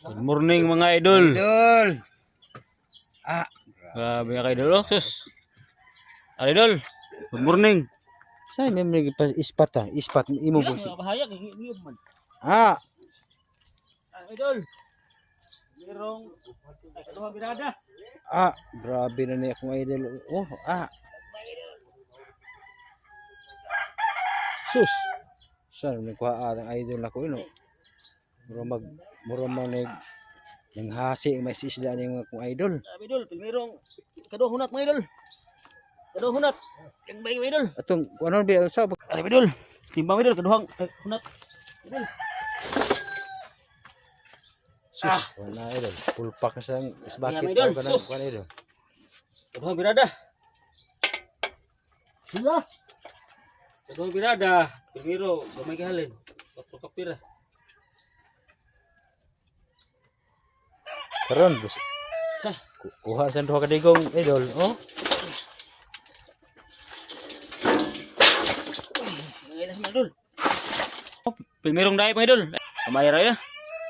Good morning mga idol. Idol. Grabe ka idol. Oh, sus. Idol. Good morning. Saan may ispat ha? Ispat imo po. Bahaya giyud man. Ah, Idol. Merong kaduha birada. grabe na niya akong idol. Oh, sus. Saan may kuha ang idol na ko ino? Mura mag nang hasi may sisda niya akong idol. Idol, merong kaduha hunat mga idol. Kaduha hunat. Kang bay idol. Atong ano ba sa Idol. Timbang idol kaduhang hunat. Idol. sus, wala idol. Full pack na sang isbakit Ayan, idol. pa Sus. kan idol. Kaduha birada. Sila. Kaduha birada. Primero, gamay kahalin. Tatlo kapira. Karon bus. Hah. Kuha sa duha ka digong idol. Oh. Ngayon na si idol. Primerong dahil mga idol. Kamayra ya.